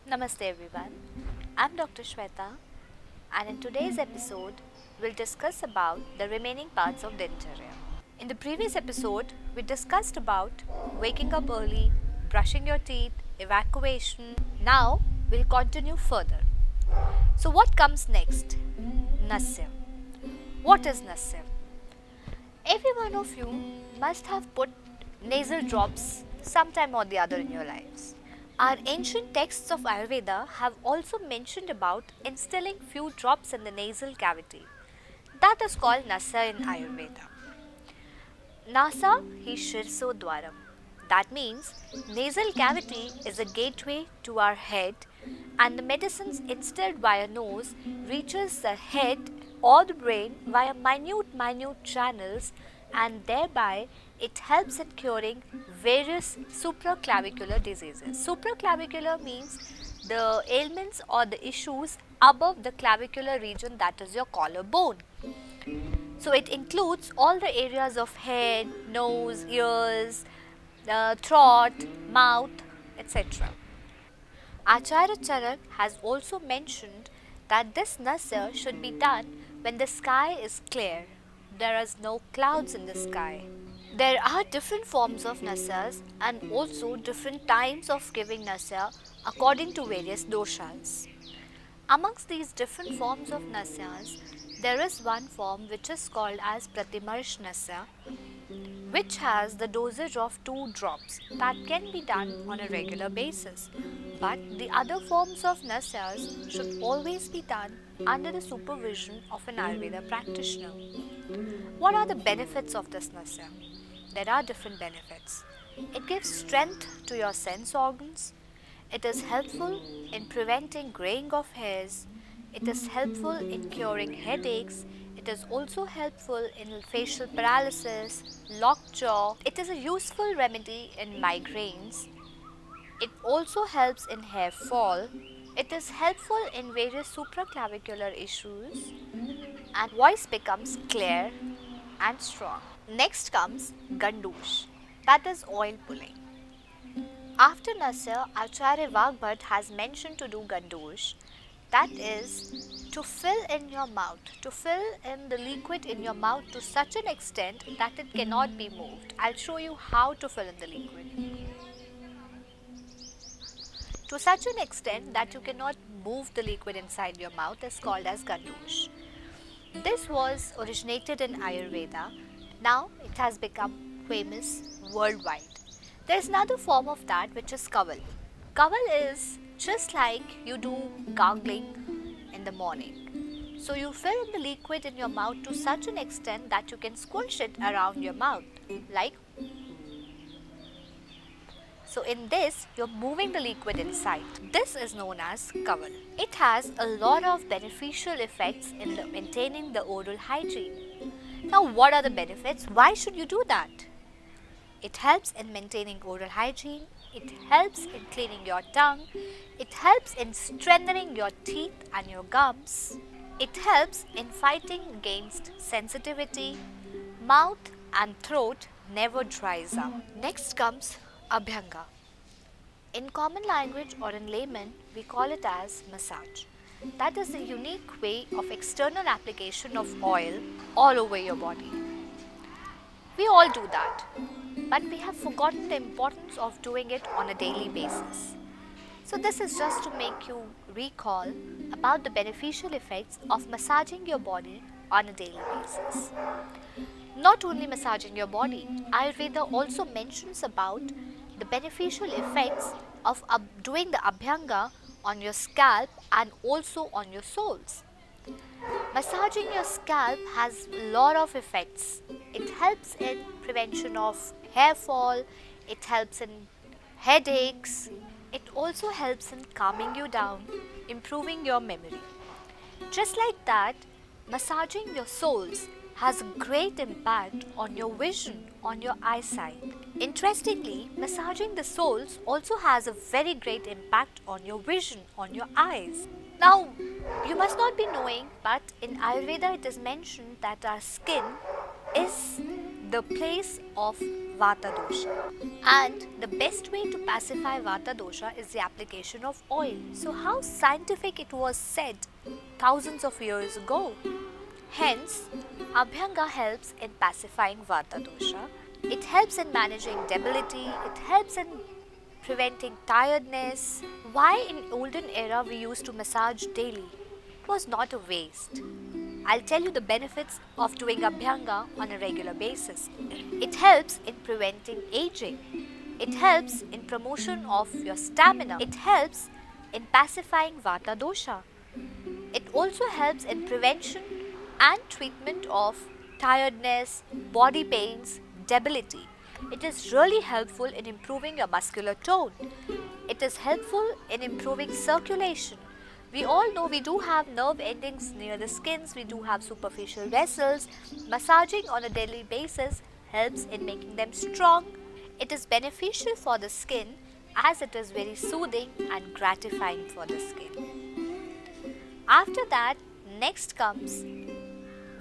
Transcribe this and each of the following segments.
Namaste everyone. I'm Dr. Shweta and in today's episode we'll discuss about the remaining parts of Dincharya. In the previous episode we discussed about waking up early, brushing your teeth, evacuation. Now we'll continue further. So what comes next? Nasya. What is Nasya? Every one of you must have put nasal drops sometime or the other in your lives. Our ancient texts of Ayurveda have also mentioned about instilling few drops in the nasal cavity. That is called Nasa in Ayurveda. Nasa hi shirso dwaram. That means nasal cavity is a gateway to our head and the medicines instilled via nose reaches the head or the brain via minute channels and thereby it helps in curing various supraclavicular diseases. Supraclavicular means the ailments or the issues above the clavicular region, that is your collarbone. So it includes all the areas of head, nose, ears, throat, mouth, etc. Acharya Charak has also mentioned that this nasya should be done when the sky is clear. There is no clouds in the sky. There are different forms of nasyas and also different times of giving nasya according to various doshas. Amongst these different forms of nasyas, there is one form which is called as Pratimarsh nasya, which has the dosage of 2 drops that can be done on a regular basis. But the other forms of nasyas should always be done under the supervision of an Ayurveda practitioner. What are the benefits of this nasya? There are different benefits. It gives strength to your sense organs. It is helpful in preventing graying of hairs. It is helpful in curing headaches. It is also helpful in facial paralysis, locked jaw. It is a useful remedy in migraines. It also helps in hair fall. It is helpful in various supraclavicular issues and voice becomes clear and strong. Next comes Gandush, that is oil pulling. After Nasya, Acharya Vagbhat has mentioned to do Gandush, that is to fill in your mouth, to fill in the liquid in your mouth to such an extent that it cannot be moved. I'll show you how to fill in the liquid. To such an extent that you cannot move the liquid inside your mouth is called as Gandush. This was originated in Ayurveda. Now it has become famous worldwide. There is another form of that which is Kaval. Kaval is just like you do gargling in the morning. So you fill in the liquid in your mouth to such an extent that you can squish it around your mouth like. So in this, you're moving the liquid inside. This is known as Kaval. It has a lot of beneficial effects in maintaining the oral hygiene. Now what are the benefits? Why should you do that? It helps in maintaining oral hygiene. It helps in cleaning your tongue. It helps in strengthening your teeth and your gums. It helps in fighting against sensitivity. Mouth and throat never dries up. Next comes Abhyanga. In common language or in layman, we call it as massage. That is the unique way of external application of oil all over your body. We all do that, but we have forgotten the importance of doing it on a daily basis. So this is just to make you recall about the beneficial effects of massaging your body on a daily basis. Not only massaging your body, Ayurveda also mentions about the beneficial effects of doing the Abhyanga on your scalp and also on your soles. Massaging your scalp has a lot of effects. It helps in prevention of hair fall, it helps in headaches, it also helps in calming you down, improving your memory. Just like that, massaging your soles has a great impact on your vision, on your eyesight. Interestingly, massaging the soles also has a very great impact on your vision, on your eyes. Now, you must not be knowing, but in Ayurveda it is mentioned that our skin is the place of Vata dosha. And the best way to pacify Vata dosha is the application of oil. So, how scientific it was said thousands of years ago. Hence, Abhyanga helps in pacifying Vata dosha. It helps in managing debility, it helps in preventing tiredness. Why in olden era we used to massage daily? It was not a waste. I'll tell you the benefits of doing Abhyanga on a regular basis. It helps in preventing aging. It helps in promotion of your stamina. It helps in pacifying Vata dosha. It also helps in prevention and treatment of tiredness, body pains, debility. It is really helpful in improving your muscular tone. It is helpful in improving circulation. We all know we do have nerve endings near the skins, we do have superficial vessels. Massaging on a daily basis helps in making them strong. It is beneficial for the skin as it is very soothing and gratifying for the skin. After that, next comes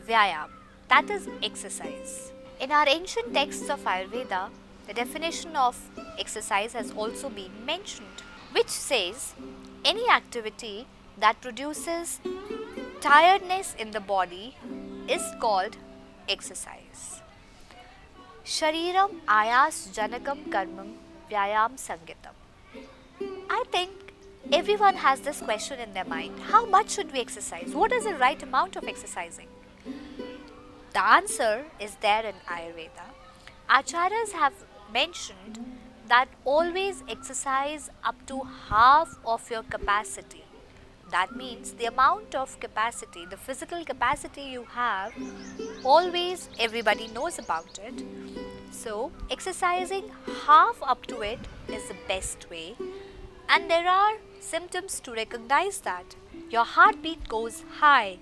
Vyayam, that is exercise. In our ancient texts of Ayurveda, the definition of exercise has also been mentioned, which says any activity that produces tiredness in the body is called exercise. Shariram ayas janakam karmam vyayam sangitam. I think everyone has this question in their mind. How much should we exercise? What is the right amount of exercising? The answer is there in Ayurveda. Acharyas have mentioned that always exercise up to half of your capacity. That means the amount of capacity, the physical capacity you have, always everybody knows about it. So, exercising half up to it is the best way. And there are symptoms to recognize that. Your heartbeat goes high.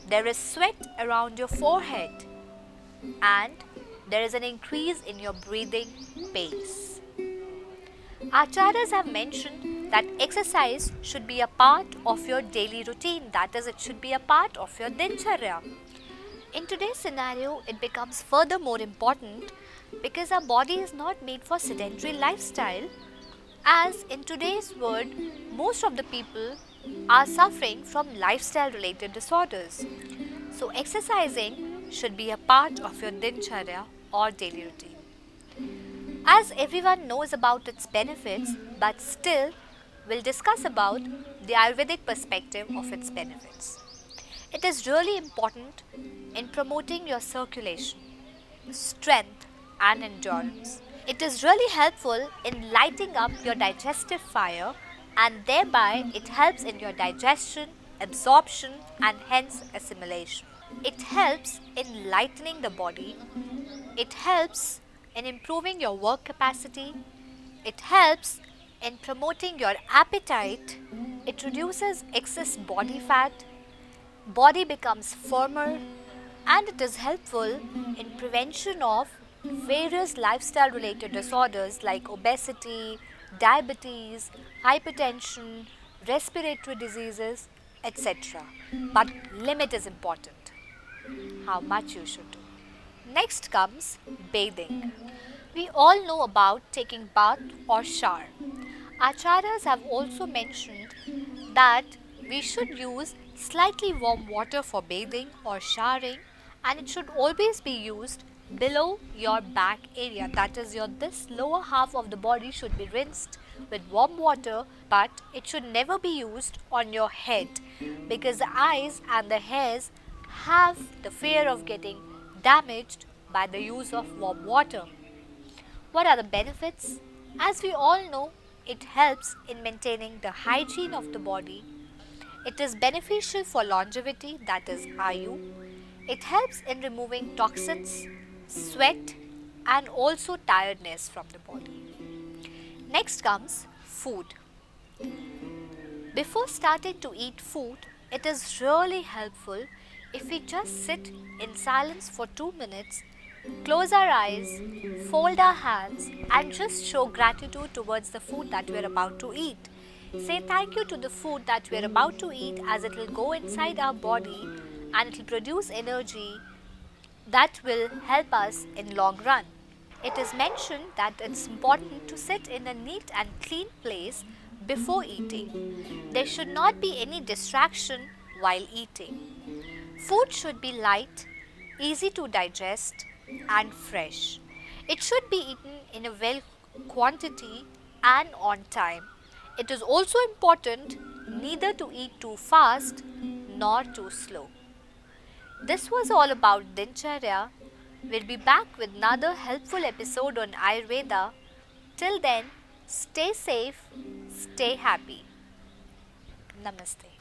There is sweat around your forehead and there is an increase in your breathing pace. Acharyas have mentioned that exercise should be a part of your daily routine, that is, it should be a part of your dincharya. In today's scenario, it becomes further more important because our body is not made for sedentary lifestyle, as in today's world, most of the people are suffering from lifestyle related disorders. So, exercising should be a part of your dincharya or daily routine. As everyone knows about its benefits, but still we'll discuss about the Ayurvedic perspective of its benefits. It is really important in promoting your circulation, strength and endurance. It is really helpful in lighting up your digestive fire and thereby it helps in your digestion, absorption and hence assimilation. It helps in lightening the body. It helps in improving your work capacity. It helps in promoting your appetite. It reduces excess body fat. Body becomes firmer and it is helpful in prevention of various lifestyle related disorders like obesity, diabetes, hypertension, respiratory diseases, etc. But limit is important. How much you should do. Next comes bathing. We all know about taking bath or shower. Acharyas have also mentioned that we should use slightly warm water for bathing or showering, and it should always be used below your back area, that is this lower half of the body should be rinsed with warm water, but it should never be used on your head because the eyes and the hairs have the fear of getting damaged by the use of warm water. What are the benefits? As we all know, it helps in maintaining the hygiene of the body. It is beneficial for longevity, that is Ayu. It helps in removing toxins, sweat and also tiredness from the body. Next comes food. Before starting to eat food, it is really helpful if we just sit in silence for 2 minutes, close our eyes, fold our hands and just show gratitude towards the food that we are about to eat. Say thank you to the food that we are about to eat as it will go inside our body and it will produce energy that will help us in long run. It is mentioned that it's important to sit in a neat and clean place before eating. There should not be any distraction while eating. Food should be light, easy to digest, and fresh. It should be eaten in a well quantity and on time. It is also important neither to eat too fast nor too slow. This was all about Dincharya. We'll be back with another helpful episode on Ayurveda. Till then, stay safe, stay happy. Namaste.